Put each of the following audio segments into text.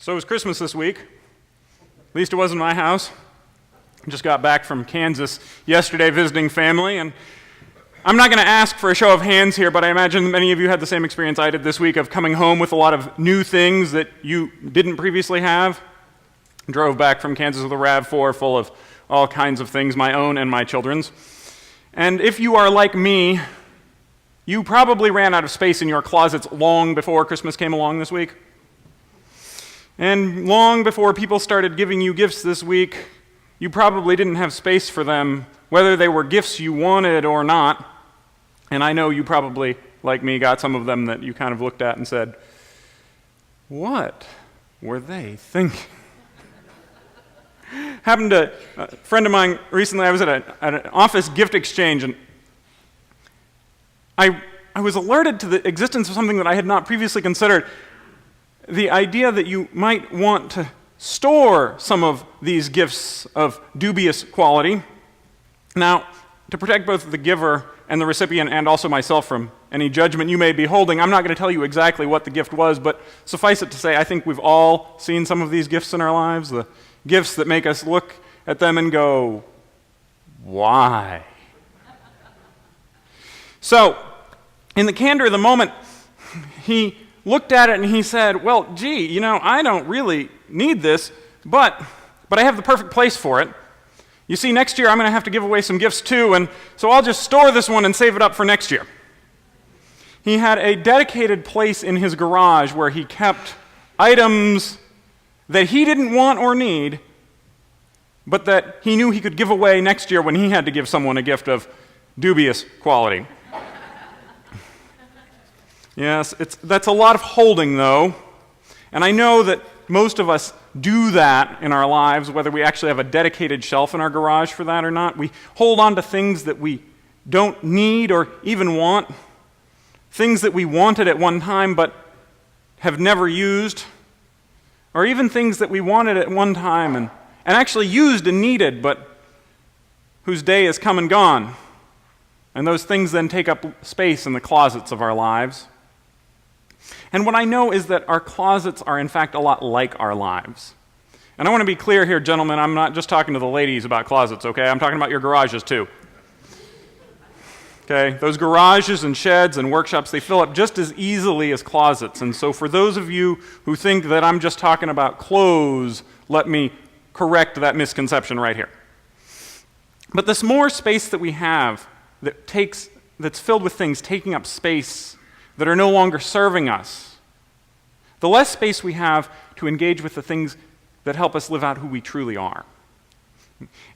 So it was Christmas this week. At least it wasn't my house. I just got back from Kansas yesterday visiting family, and I'm not going to ask for a show of hands here, but I imagine many of you had the same experience I did this week of coming home with a lot of new things that you didn't previously have. Drove back from Kansas with a RAV4 full of all kinds of things, my own and my children's. And if you are like me, you probably ran out of space in your closets long before Christmas came along this week. And long before people started giving you gifts this week, you probably didn't have space for them, whether they were gifts you wanted or not. And I know you probably, like me, got some of them that you kind of looked at and said, what were they thinking? Happened to a friend of mine recently. I was at an office gift exchange, and I was alerted to the existence of something that I had not previously considered. The idea that you might want to store some of these gifts of dubious quality. Now, to protect both the giver and the recipient and also myself from any judgment you may be holding, I'm not going to tell you exactly what the gift was, but suffice it to say, I think we've all seen some of these gifts in our lives, the gifts that make us look at them and go, why? So, in the candor of the moment, he looked at it and he said, well, gee, I don't really need this, but I have the perfect place for it. You see, next year I'm going to have to give away some gifts too, and so I'll just store this one and save it up for next year. He had a dedicated place in his garage where he kept items that he didn't want or need, but that he knew he could give away next year when he had to give someone a gift of dubious quality. Yes, that's a lot of holding, though, and I know that most of us do that in our lives, whether we actually have a dedicated shelf in our garage for that or not. We hold on to things that we don't need or even want, things that we wanted at one time but have never used, or even things that we wanted at one time and actually used and needed, but whose day has come and gone. And those things then take up space in the closets of our lives. And what I know is that our closets are in fact a lot like our lives. And I want to be clear here, gentlemen, I'm not just talking to the ladies about closets, okay? I'm talking about your garages too. Okay? Those garages and sheds and workshops, they fill up just as easily as closets. And so for those of you who think that I'm just talking about clothes, let me correct that misconception right here. But this more space that we have that's filled with things taking up space that are no longer serving us, the less space we have to engage with the things that help us live out who we truly are.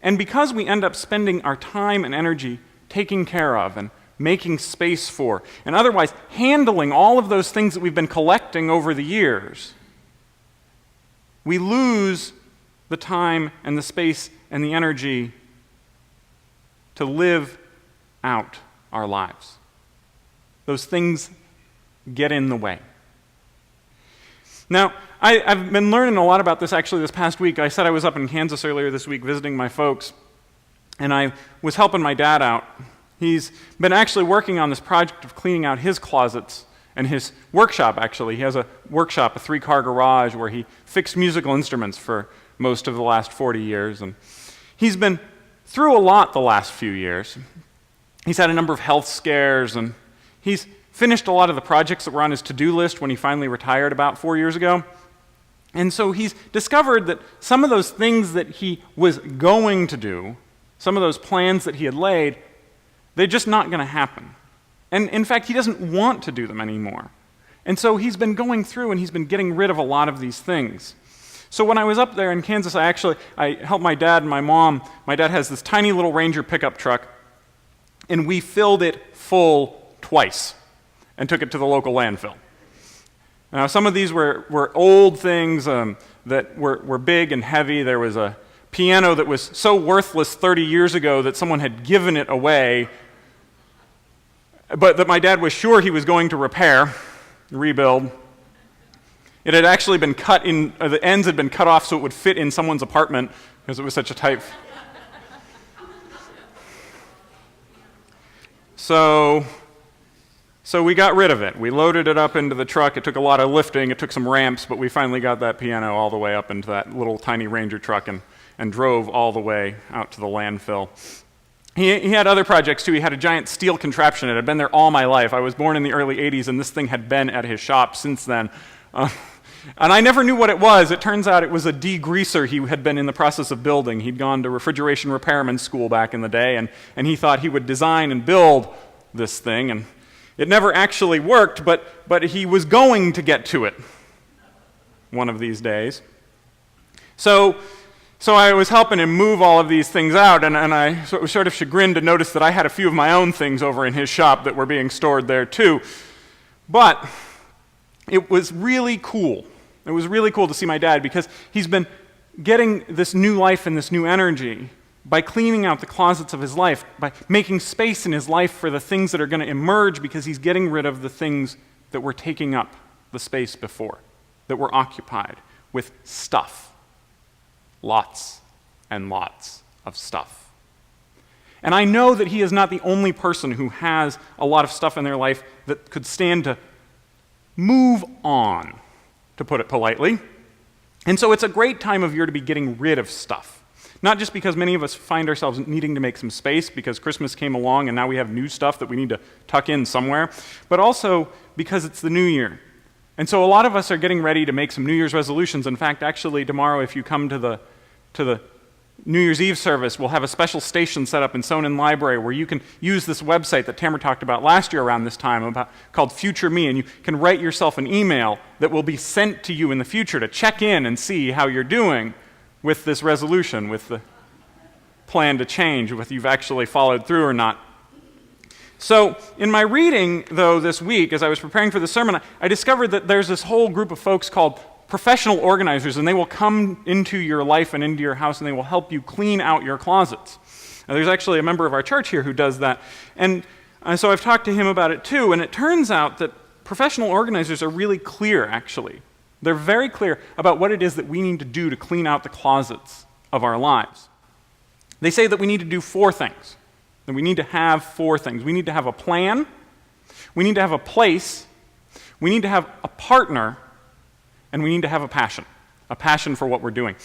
And because we end up spending our time and energy taking care of and making space for, and otherwise handling all of those things that we've been collecting over the years, we lose the time and the space and the energy to live out our lives. Those things get in the way. Now, I've been learning a lot about this actually this past week. I said I was up in Kansas earlier this week visiting my folks, and I was helping my dad out. He's been actually working on this project of cleaning out his closets and his workshop, actually. He has a workshop, a 3-car garage, where he fixed musical instruments for most of the last 40 years. And he's been through a lot the last few years. He's had a number of health scares, and he's finished a lot of the projects that were on his to-do list when he finally retired about 4 years ago. And so he's discovered that some of those things that he was going to do, some of those plans that he had laid, they're just not going to happen. And in fact, he doesn't want to do them anymore. And so he's been going through and he's been getting rid of a lot of these things. So when I was up there in Kansas, I helped my dad and my mom. My dad has this tiny little Ranger pickup truck, and we filled it full twice and took it to the local landfill. Now, some of these were old things that were big and heavy. There was a piano that was so worthless 30 years ago that someone had given it away, but that my dad was sure he was going to repair, rebuild. It had actually been cut in, the ends had been cut off so it would fit in someone's apartment because it was such a tight. So So we got rid of it. We loaded it up into the truck. It took a lot of lifting. It took some ramps, but we finally got that piano all the way up into that little tiny Ranger truck and drove all the way out to the landfill. He had other projects too. He had a giant steel contraption. It had been there all my life. I was born in the early 80s, and this thing had been at his shop since then. And I never knew what it was. It turns out it was a degreaser he had been in the process of building. He'd gone to refrigeration repairman school back in the day, and he thought he would design and build this thing. And it never actually worked, but he was going to get to it one of these days. So I was helping him move all of these things out, and I was sort of chagrined to notice that I had a few of my own things over in his shop that were being stored there too. But it was really cool. It was really cool to see my dad, because he's been getting this new life and this new energy by cleaning out the closets of his life, by making space in his life for the things that are going to emerge, because he's getting rid of the things that were taking up the space before, that were occupied with stuff. Lots and lots of stuff. And I know that he is not the only person who has a lot of stuff in their life that could stand to move on, to put it politely. And so it's a great time of year to be getting rid of stuff. Not just because many of us find ourselves needing to make some space because Christmas came along and now we have new stuff that we need to tuck in somewhere, but also because it's the new year. And so a lot of us are getting ready to make some New Year's resolutions. In fact, actually tomorrow, if you come to the New Year's Eve service, we'll have a special station set up in Sonnen Library where you can use this website that Tamara talked about last year around this time called Future Me, and you can write yourself an email that will be sent to you in the future to check in and see how you're doing with this resolution, with the plan to change, whether you've actually followed through or not. So in my reading, though, this week, as I was preparing for the sermon, I discovered that there's this whole group of folks called professional organizers, and they will come into your life and into your house, and they will help you clean out your closets. Now, there's actually a member of our church here who does that, and so I've talked to him about it too, and it turns out that professional organizers are really clear, actually. They're very clear about what it is that we need to do to clean out the closets of our lives. They say that we need to do 4 things. That we need to have 4 things. We need to have a plan, we need to have a place, we need to have a partner, and we need to have a passion for what we're doing.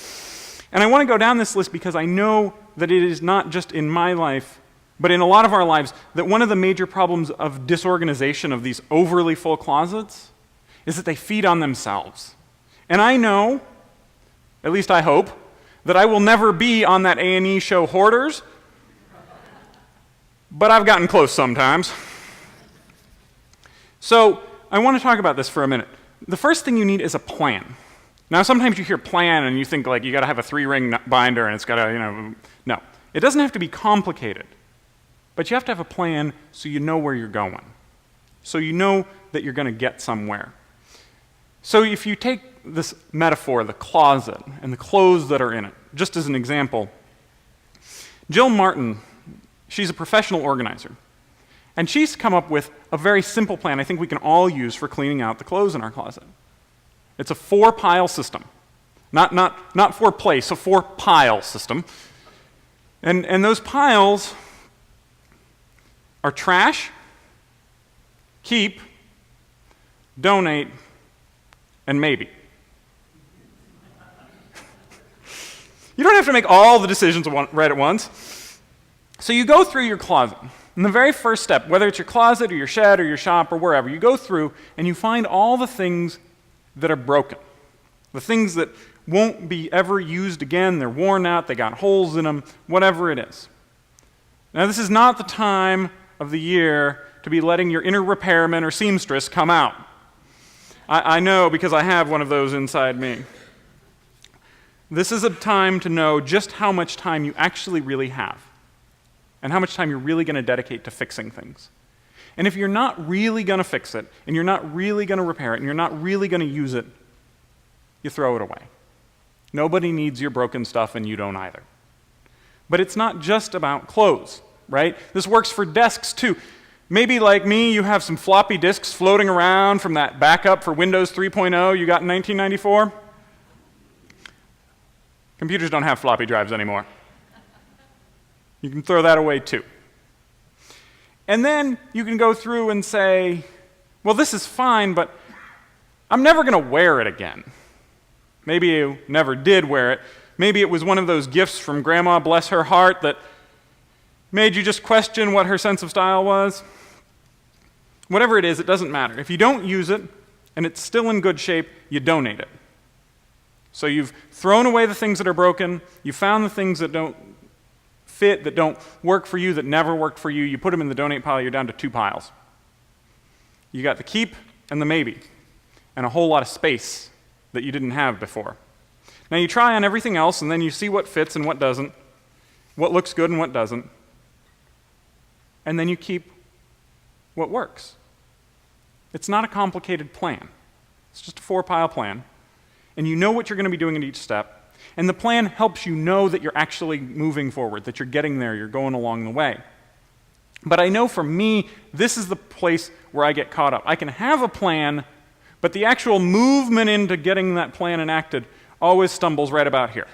And I want to go down this list because I know that it is not just in my life, but in a lot of our lives, that one of the major problems of disorganization of these overly full closets is that they feed on themselves. And I know, at least I hope, that I will never be on that A&E show Hoarders, but I've gotten close sometimes. So I want to talk about this for a minute. The first thing you need is a plan. Now, sometimes you hear plan and you think like you got to have a 3-ring binder and it's got to, no. It doesn't have to be complicated, but you have to have a plan so you know where you're going, so you know that you're going to get somewhere. So if you take this metaphor, the closet, and the clothes that are in it, just as an example, Jill Martin, she's a professional organizer, and she's come up with a very simple plan I think we can all use for cleaning out the clothes in our closet. It's a 4-pile system. Not 4 place, a 4-pile system. And those piles are trash, keep, donate, and maybe. You don't have to make all the decisions right at once. So you go through your closet. And the very first step, whether it's your closet or your shed or your shop or wherever, you go through and you find all the things that are broken. The things that won't be ever used again, they're worn out, they got holes in them, whatever it is. Now, this is not the time of the year to be letting your inner repairman or seamstress come out. I know because I have one of those inside me. This is a time to know just how much time you actually really have and how much time you're really going to dedicate to fixing things. And if you're not really going to fix it, and you're not really going to repair it, and you're not really going to use it, you throw it away. Nobody needs your broken stuff, and you don't either. But it's not just about clothes, right? This works for desks, too. Maybe, like me, you have some floppy disks floating around from that backup for Windows 3.0 you got in 1994. Computers don't have floppy drives anymore. You can throw that away, too. And then you can go through and say, well, this is fine, but I'm never going to wear it again. Maybe you never did wear it. Maybe it was one of those gifts from Grandma, bless her heart, that made you just question what her sense of style was. Whatever it is, it doesn't matter. If you don't use it and it's still in good shape, you donate it. So you've thrown away the things that are broken, you found the things that don't fit, that don't work for you, that never worked for you, you put them in the donate pile, you're down to 2 piles. You got the keep and the maybe, and a whole lot of space that you didn't have before. Now you try on everything else, and then you see what fits and what doesn't, what looks good and what doesn't, and then you keep what works. It's not a complicated plan. It's just a 4-pile plan, and you know what you're going to be doing at each step, and the plan helps you know that you're actually moving forward, that you're getting there, you're going along the way. But I know for me, this is the place where I get caught up. I can have a plan, but the actual movement into getting that plan enacted always stumbles right about here.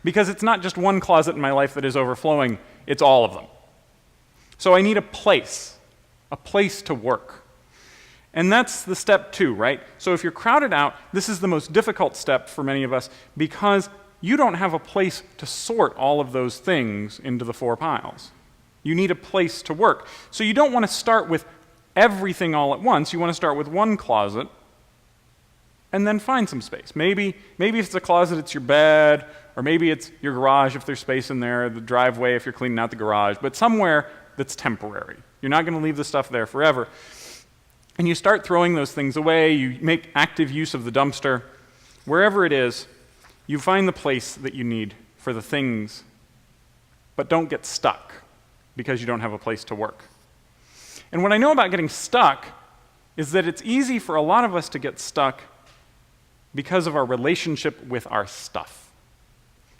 Because it's not just one closet in my life that is overflowing, it's all of them. So I need a place to work. And that's the step 2, right? So if you're crowded out, this is the most difficult step for many of us because you don't have a place to sort all of those things into the 4 piles. You need a place to work. So you don't want to start with everything all at once. You want to start with one closet and then find some space. Maybe if it's a closet, it's your bed, or maybe it's your garage if there's space in there, the driveway if you're cleaning out the garage, but somewhere that's temporary. You're not going to leave the stuff there forever. And you start throwing those things away, you make active use of the dumpster. Wherever it is, you find the place that you need for the things, but don't get stuck because you don't have a place to work. And what I know about getting stuck is that it's easy for a lot of us to get stuck because of our relationship with our stuff.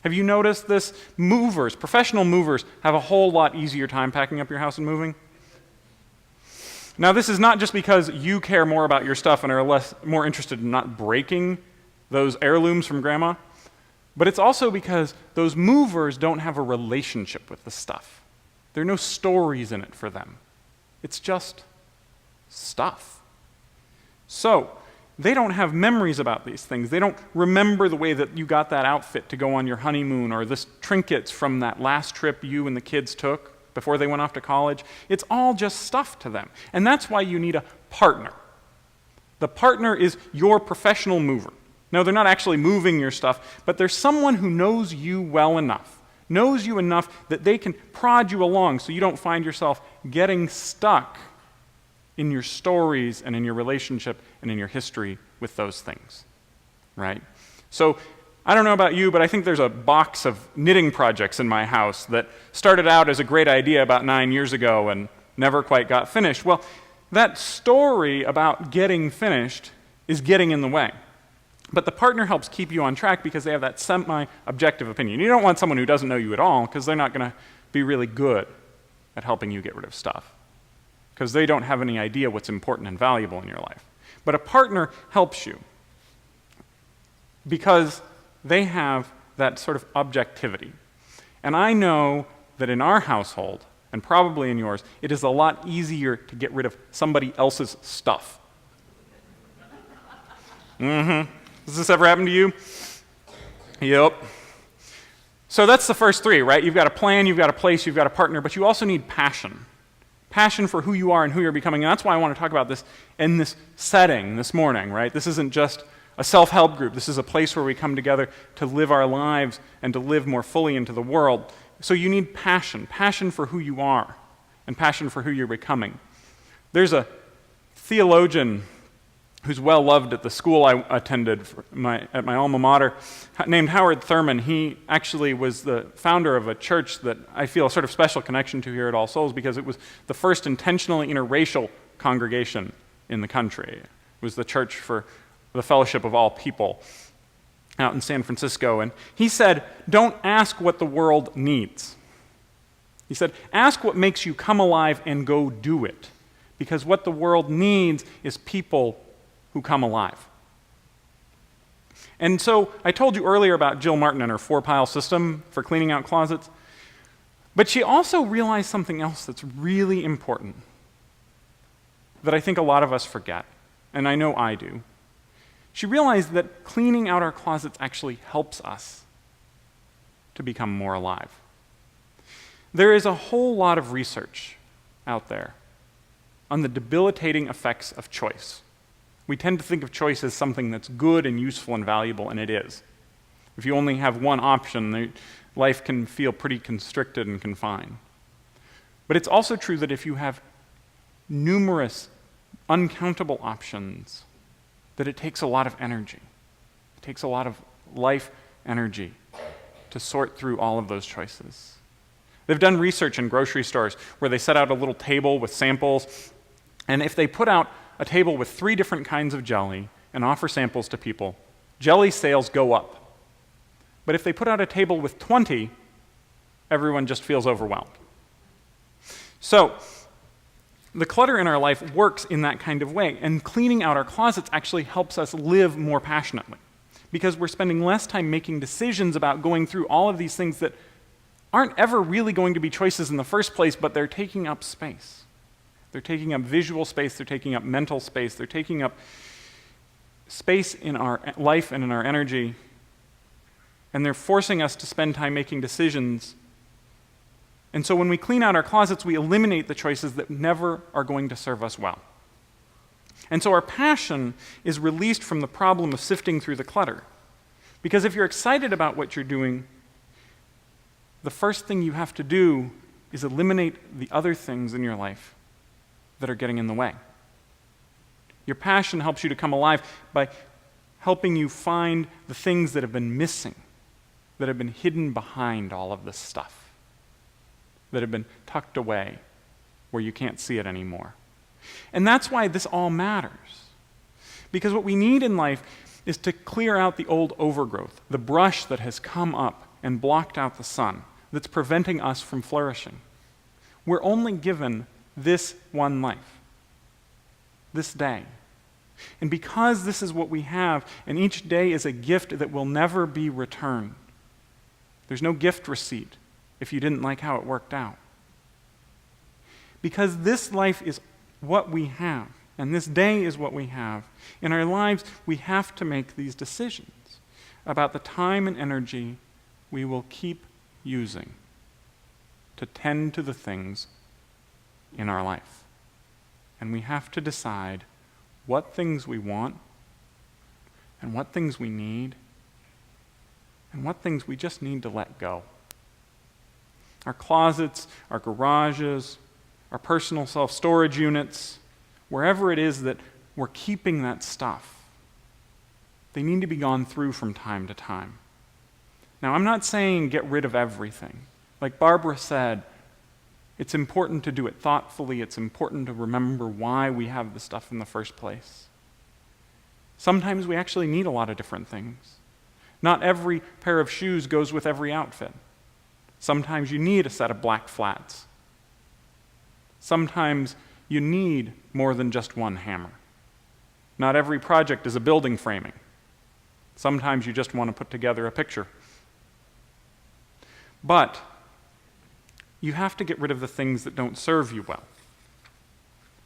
Have you noticed this? Movers, professional movers, have a whole lot easier time packing up your house and moving. Now, this is not just because you care more about your stuff and are more interested in not breaking those heirlooms from Grandma, but it's also because those movers don't have a relationship with the stuff. There are no stories in it for them. It's just stuff. So, they don't have memories about these things. They don't remember the way that you got that outfit to go on your honeymoon or this trinkets from that last trip you and the kids took before they went off to college. It's all just stuff to them. And that's why you need a partner. The partner is your professional mover. No, they're not actually moving your stuff, but there's someone who knows you well enough, knows you enough that they can prod you along so you don't find yourself getting stuck in your stories and in your relationship and in your history with those things, right? So I don't know about you, but I think there's a box of knitting projects in my house that started out as a great idea about 9 years ago and never quite got finished. Well, that story about getting finished is getting in the way. But the partner helps keep you on track because they have that semi-objective opinion. You don't want someone who doesn't know you at all because they're not going to be really good at helping you get rid of stuff because they don't have any idea what's important and valuable in your life. But a partner helps you because they have that sort of objectivity. And I know that in our household, and probably in yours, it is a lot easier to get rid of somebody else's stuff. Does this ever happen to you? Yep. So that's the first 3, right? You've got a plan, you've got a place, you've got a partner, but you also need passion. Passion for who you are and who you're becoming. And that's why I want to talk about this in this setting this morning, right? This isn't just a self-help group. This is a place where we come together to live our lives and to live more fully into the world. So you need passion for who you are and passion for who you're becoming. There's a theologian who's well loved at the school I attended at my alma mater, named Howard Thurman. He actually was the founder of a church that I feel a sort of special connection to here at All Souls because it was the first intentionally interracial congregation in the country. It was the Church for the Fellowship of All People out in San Francisco. And he said, don't ask what the world needs. He said, ask what makes you come alive and go do it. Because what the world needs is people who come alive. And so I told you earlier about Jill Martin and her 4-pile system for cleaning out closets. But she also realized something else that's really important that I think a lot of us forget. and I know I do, she realized that cleaning out our closets actually helps us to become more alive. There is a whole lot of research out there on the debilitating effects of choice. We tend to think of choice as something that's good and useful and valuable, and it is. If you only have one option, life can feel pretty constricted and confined. But it's also true that if you have numerous, uncountable options, that it takes a lot of energy. It takes a lot of life energy to sort through all of those choices. They've done research in grocery stores where they set out a little table with samples, and if they put out a table with 3 different kinds of jelly and offer samples to people, jelly sales go up. But if they put out a table with 20, everyone just feels overwhelmed. So, the clutter in our life works in that kind of way, and cleaning out our closets actually helps us live more passionately, because we're spending less time making decisions about going through all of these things that aren't ever really going to be choices in the first place, but they're taking up space. They're taking up visual space, they're taking up mental space, they're taking up space in our life and in our energy, and they're forcing us to spend time making decisions. And so when we clean out our closets, we eliminate the choices that never are going to serve us well. And so our passion is released from the problem of sifting through the clutter. Because if you're excited about what you're doing, the first thing you have to do is eliminate the other things in your life that are getting in the way. Your passion helps you to come alive by helping you find the things that have been missing, that have been hidden behind all of this stuff, that have been tucked away where you can't see it anymore. And that's why this all matters. Because what we need in life is to clear out the old overgrowth, the brush that has come up and blocked out the sun, that's preventing us from flourishing. We're only given this one life, this day. And because this is what we have, and each day is a gift that will never be returned, there's no gift receipt if you didn't like how it worked out. Because this life is what we have, and this day is what we have, in our lives we have to make these decisions about the time and energy we will keep using to tend to the things in our life. And we have to decide what things we want, and what things we need, and what things we just need to let go. Our closets, our garages, our personal self-storage units, wherever it is that we're keeping that stuff, they need to be gone through from time to time. Now, I'm not saying get rid of everything. Like Barbara said, it's important to do it thoughtfully. It's important to remember why we have the stuff in the first place. Sometimes we actually need a lot of different things. Not every pair of shoes goes with every outfit. Sometimes you need a set of black flats. Sometimes you need more than just one hammer. Not every project is a building framing. Sometimes you just want to put together a picture. But you have to get rid of the things that don't serve you well.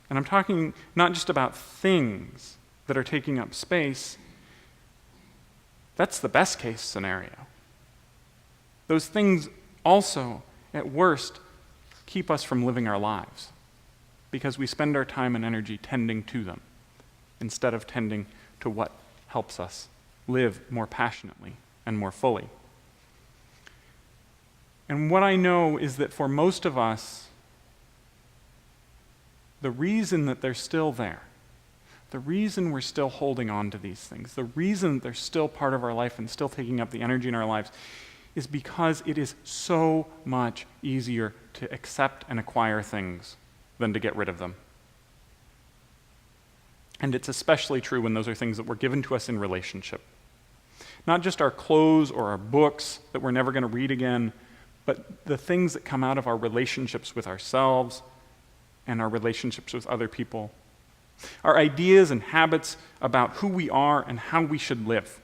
And I'm talking not just about things that are taking up space. That's the best case scenario. Those things also, at worst, keep us from living our lives because we spend our time and energy tending to them instead of tending to what helps us live more passionately and more fully. And what I know is that for most of us, the reason that they're still there, the reason we're still holding on to these things, the reason they're still part of our life and still taking up the energy in our lives is because it is so much easier to accept and acquire things than to get rid of them. And it's especially true when those are things that were given to us in relationship. Not just our clothes or our books that we're never going to read again, but the things that come out of our relationships with ourselves and our relationships with other people. Our ideas and habits about who we are and how we should live.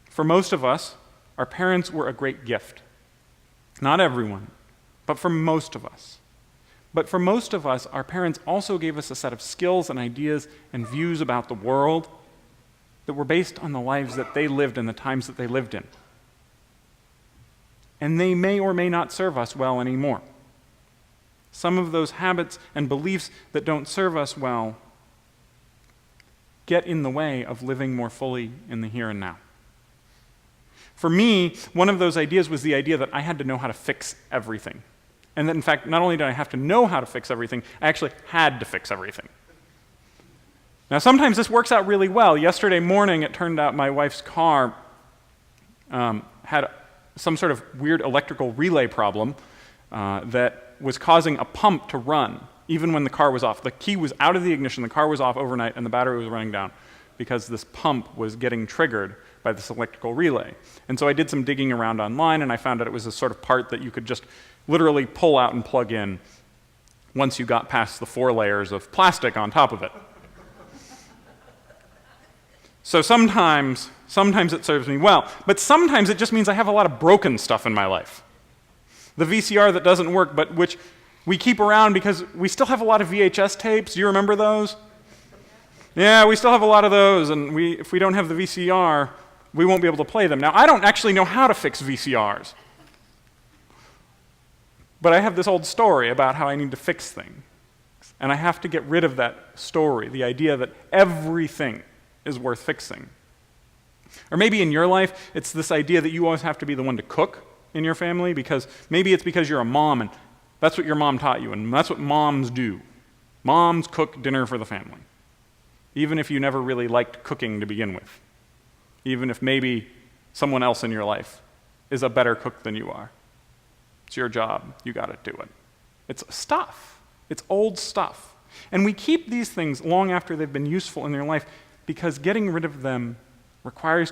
For most of us, our parents were a great gift. Not everyone, but for most of us. But for most of us, our parents also gave us a set of skills and ideas and views about the world that were based on the lives that they lived and the times that they lived in. And they may or may not serve us well anymore. Some of those habits and beliefs that don't serve us well get in the way of living more fully in the here and now. For me, one of those ideas was the idea that I had to know how to fix everything. And that, in fact, not only did I have to know how to fix everything, I actually had to fix everything. Now, sometimes this works out really well. Yesterday morning, it turned out my wife's car had some sort of weird electrical relay problem that was causing a pump to run, even when the car was off. The key was out of the ignition, the car was off overnight, and the battery was running down because this pump was getting triggered by this electrical relay. And so I did some digging around online, and I found out it was a sort of part that you could just literally pull out and plug in once you got past the 4 layers of plastic on top of it. So sometimes it serves me well, but sometimes it just means I have a lot of broken stuff in my life. The VCR that doesn't work, but which we keep around because we still have a lot of VHS tapes. Do you remember those? Yeah, we still have a lot of those, and if we don't have the VCR, we won't be able to play them. Now, I don't actually know how to fix VCRs, but I have this old story about how I need to fix things, and I have to get rid of that story, the idea that everything is worth fixing. Or maybe in your life, it's this idea that you always have to be the one to cook in your family, because maybe it's because you're a mom, and that's what your mom taught you, and that's what moms do. Moms cook dinner for the family, even if you never really liked cooking to begin with, even if maybe someone else in your life is a better cook than you are. It's your job. You got to do it. It's stuff. It's old stuff. And we keep these things long after they've been useful in their life because getting rid of them requires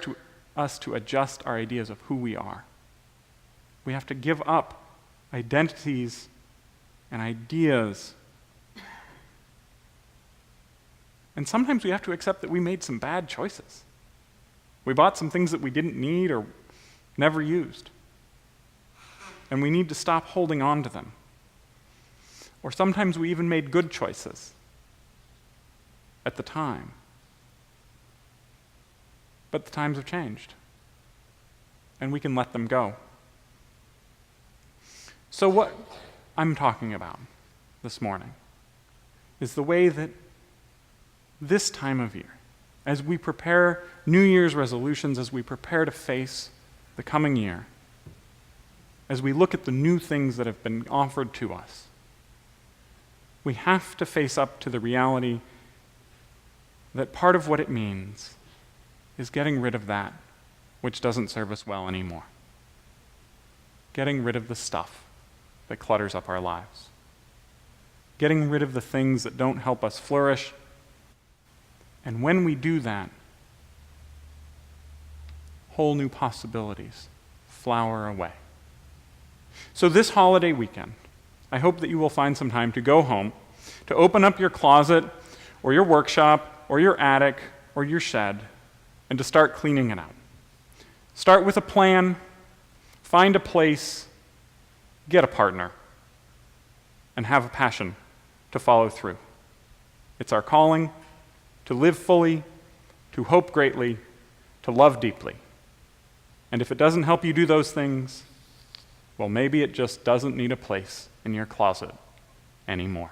us to adjust our ideas of who we are. We have to give up identities and ideas. And sometimes we have to accept that we made some bad choices. We bought some things that we didn't need or never used. And we need to stop holding on to them. Or sometimes we even made good choices at the time. But the times have changed, and we can let them go. So what I'm talking about this morning is the way that this time of year, as we prepare New Year's resolutions, as we prepare to face the coming year, as we look at the new things that have been offered to us, we have to face up to the reality that part of what it means is getting rid of that which doesn't serve us well anymore. Getting rid of the stuff that clutters up our lives. Getting rid of the things that don't help us flourish. And when we do that, whole new possibilities flower away. So this holiday weekend, I hope that you will find some time to go home, to open up your closet, or your workshop, or your attic, or your shed, and to start cleaning it out. Start with a plan, find a place, get a partner, and have a passion to follow through. It's our calling to live fully, to hope greatly, to love deeply. And if it doesn't help you do those things, well, maybe it just doesn't need a place in your closet anymore.